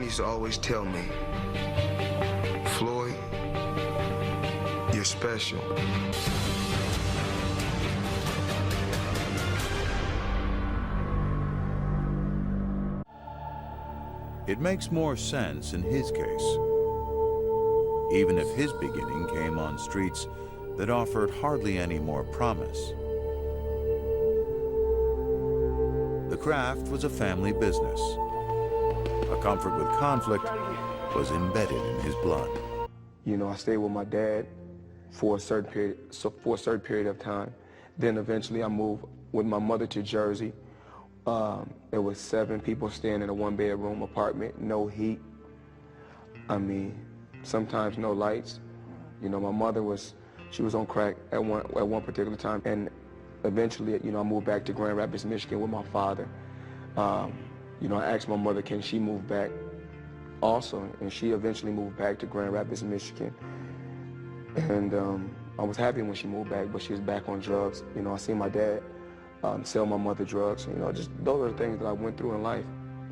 used to always tell me, Floyd, you're special. It makes more sense in his case, even if his beginning came on streets that offered hardly any more promise. The craft was a family business. A comfort with conflict was embedded in his blood. You know, I stayed with my dad for a certain period of time. Then eventually I moved with my mother to Jersey. There was 7 people staying in a 1-bedroom apartment, no heat. I mean, sometimes no lights. You know, my mother was on crack at one particular time, and eventually, you know, I moved back to Grand Rapids, Michigan with my father. You know, I asked my mother, can she move back also? And she eventually moved back to Grand Rapids, Michigan. And I was happy when she moved back, but she was back on drugs. You know, I seen my dad sell my mother drugs. You know, just those are the things that I went through in life.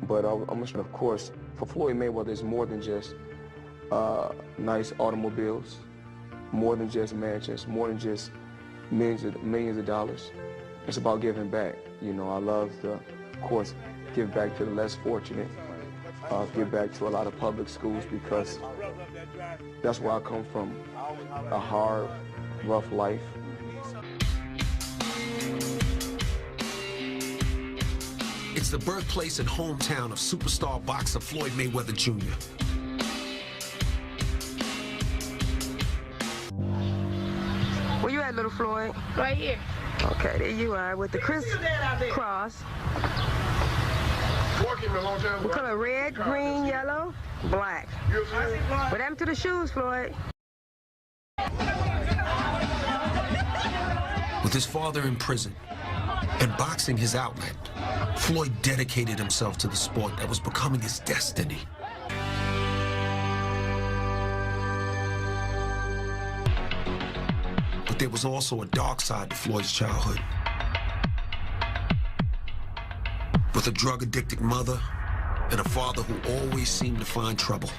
But of course, for Floyd Mayweather, it's more than just nice automobiles, more than just mansions, more than just millions of dollars. It's about giving back. You know, I love to, of course, give back to the less fortunate, give back to a lot of public schools, because that's where I come from, a hard, rough life. It's the birthplace and hometown of superstar boxer Floyd Mayweather Jr. Where you at, little Floyd? Right here. Okay, there you are with the crisscross. What color? Red, green, yellow, black. What happened to the shoes, Floyd? With his father in prison and boxing his outlet, Floyd dedicated himself to the sport that was becoming his destiny. But there was also a dark side to Floyd's childhood. With a drug-addicted mother and a father who always seemed to find trouble.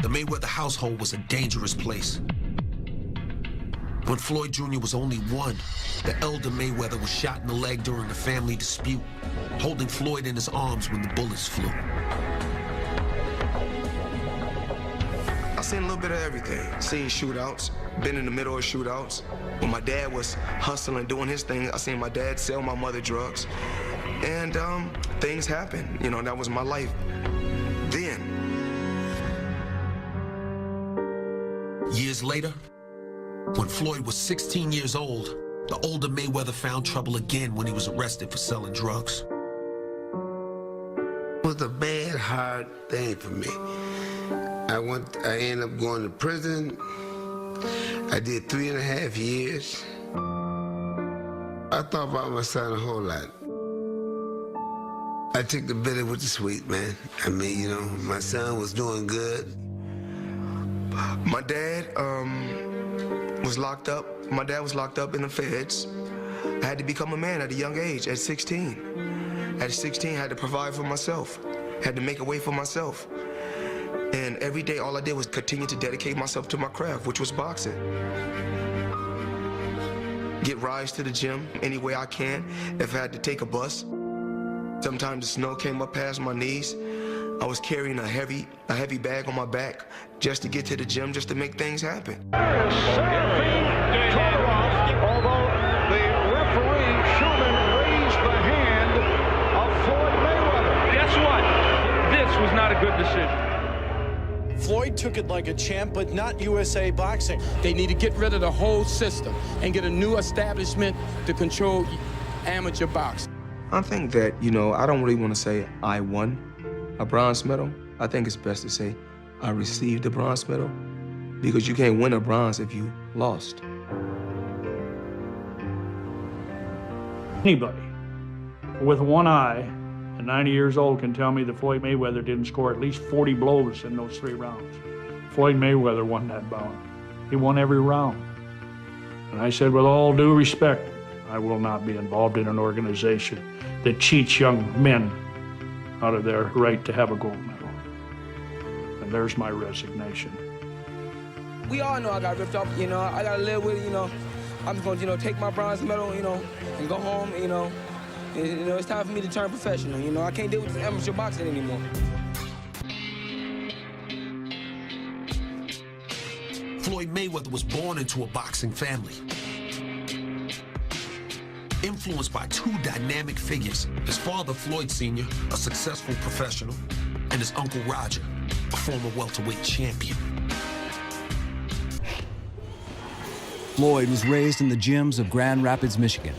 The Mayweather household was a dangerous place. When Floyd Jr. was only 1, the elder Mayweather was shot in the leg during a family dispute, holding Floyd in his arms when the bullets flew. I seen a little bit of everything. Seen shootouts, been in the middle of shootouts. When my dad was hustling, doing his thing, I seen my dad sell my mother drugs. And things happened. You know, that was my life then. Years later, when Floyd was 16 years old, the older Mayweather found trouble again when he was arrested for selling drugs. It was a bad, hard thing for me. I ended up going to prison. I did 3.5 years. I thought about my son a whole lot. I took the bitter with the sweet, man. I mean, you know, my son was doing good. My dad was locked up. My dad was locked up in the feds. I had to become a man at a young age, at 16. At 16, I had to provide for myself. Had to make a way for myself. And every day, all I did was continue to dedicate myself to my craft, which was boxing. Get rides to the gym any way I can. If I had to take a bus. Sometimes the snow came up past my knees. I was carrying a heavy bag on my back just to get to the gym, just to make things happen. Although the referee, Schumann, raised the hand of Floyd Mayweather. Guess what? This was not a good decision. Floyd took it like a champ, but not USA Boxing. They need to get rid of the whole system and get a new establishment to control amateur boxing. I think that, you know, I don't really want to say I won a bronze medal. I think it's best to say I received a bronze medal, because you can't win a bronze if you lost. Anybody with one eye and 90 years old can tell me that Floyd Mayweather didn't score at least 40 blows in those 3 rounds. Floyd Mayweather won that bout. He won every round. And I said, with all due respect, I will not be involved in an organization that cheats young men out of their right to have a gold medal. and there's my resignation. We all know I got ripped off, you know. I gotta live with it, you know. I'm just gonna, take my bronze medal, and go home, and, it's time for me to turn professional, I can't deal with this amateur boxing anymore. Floyd Mayweather was born into a boxing family. Influenced by two dynamic figures, his father, Floyd Sr., a successful professional, and his uncle, Roger, a former welterweight champion. Floyd was raised in the gyms of Grand Rapids, Michigan.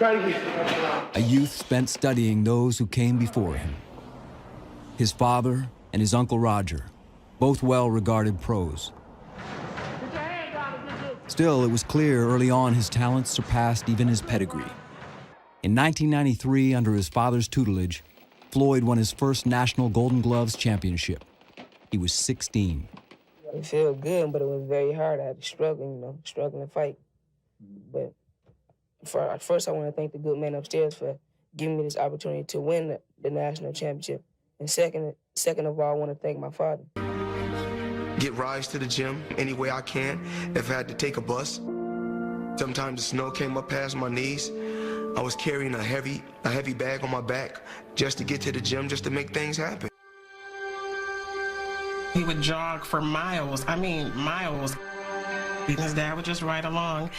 A youth spent studying those who came before him. His father and his uncle Roger, both well-regarded pros. Still, it was clear early on his talents surpassed even his pedigree. In 1993, under his father's tutelage, Floyd won his first National Golden Gloves championship. He was 16. It felt good, but it was very hard. I had to struggle, struggle and fight. But first, I want to thank the good man upstairs for giving me this opportunity to win the national championship. And second of all, I want to thank my father. Get rides to the gym any way I can. If I had to take a bus, sometimes the snow came up past my knees. I was carrying a heavy bag on my back just to get to the gym, just to make things happen. He would jog for miles, miles. And his dad would just ride along.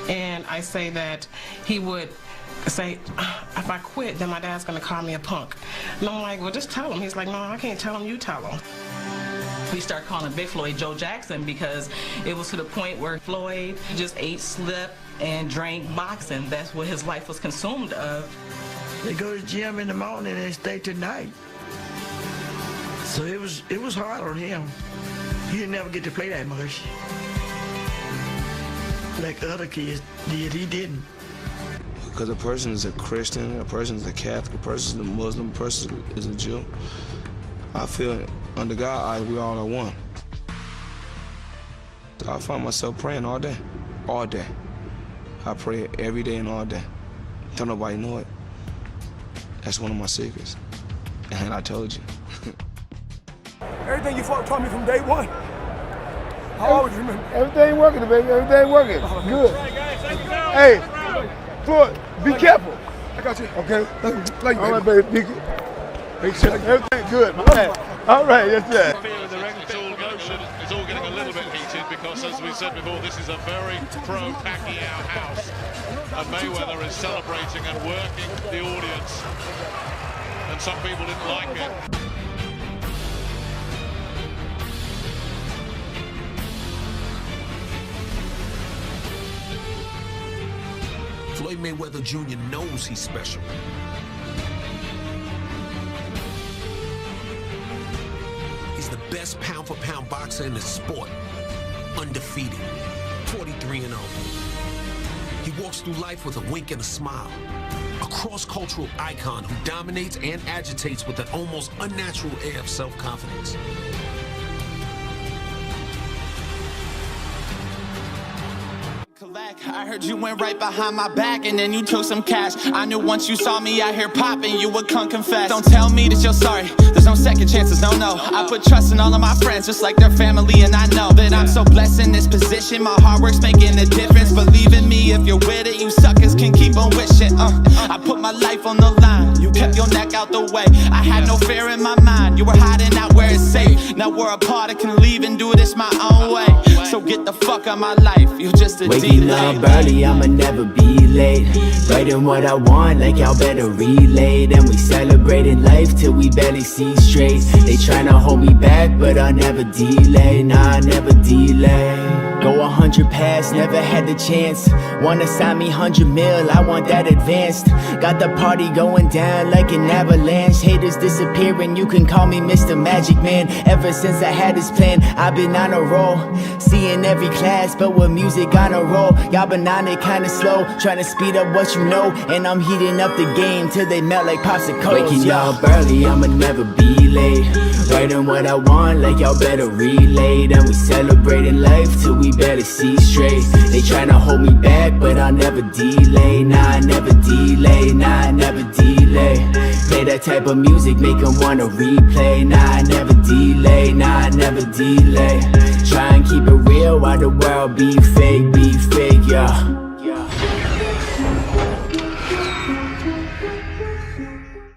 And I say that he would say, if I quit, then my dad's gonna call me a punk. And I'm like, well, just tell him. He's like, no, I can't tell him, you tell him. We started calling Big Floyd Joe Jackson because it was to the point where Floyd just ate, slept, and drank boxing. That's what his life was consumed of. They go to the gym in the morning and they stay till night. So it was hard on him. He didn't never get to play that much. Like other kids did, he didn't. Because a person is a Christian, a person is a Catholic, a person is a Muslim, a person is a Jew. I feel under God's eyes, we all are one. So I find myself praying all day, all day. I pray every day and all day. Don't nobody know it. That's one of my secrets. And I told you. Everything you taught me from day one. I always remember. Everything working, baby. Everything working. Good. Hey, Floyd, be careful. I got you. Okay. Like you, all right, baby. Make sure everything good. All right, yes, sir. It's all getting a little bit heated because, as we said before, this is a very pro-Pacquiao house. And Mayweather is celebrating and working the audience. And some people didn't like it. Floyd Mayweather Jr. knows he's special. He's the best pound-for-pound boxer in the sport. Undefeated. 43-0. He walks through life with a wink and a smile. A cross-cultural icon who dominates and agitates with an almost unnatural air of self-confidence. I heard you went right behind my back and then you took some cash. I knew once you saw me out here popping, you would come confess. Don't tell me that you're sorry, there's no second chances, no. I put trust in all of my friends just like they're family, and I know that I'm so blessed in this position. My hard work's making a difference. Believe in me, if you're with it, you suckers can keep on wishing. I put my life on the line, you kept your neck out the way. I had no fear in my mind, you were hiding out where it's safe. Now we're apart, I can leave and do this my own way. So get the fuck out my life, you're just a delay. Early, I'ma never be late. Writing what I want, like y'all better relate. And we celebrating life till we barely see straight. They tryna hold me back, but I'll never delay. Nah, I never delay. Go 100 past, never had the chance. Wanna sign me 100 mil, I want that advanced. Got the party going down like an avalanche. Haters disappearing, you can call me Mr. Magic Man. Ever since I had this plan, I've been on a roll. Seeing every class, but with music on a roll. Y'all been on it kinda slow, trying to speed up what you know. And I'm heating up the game till they melt like popsicles. Waking y'all early, I'ma never be late. Writing what I want, like y'all better relate. And we celebrating life till we barely see straight. They tryna hold me back, but I'll never delay. Nah, I never delay. Nah, I never delay. relay. Play that type of music, make them wanna replay. Nah, I never delay, nah, I never delay. Try and keep it real while the world be fake, yeah.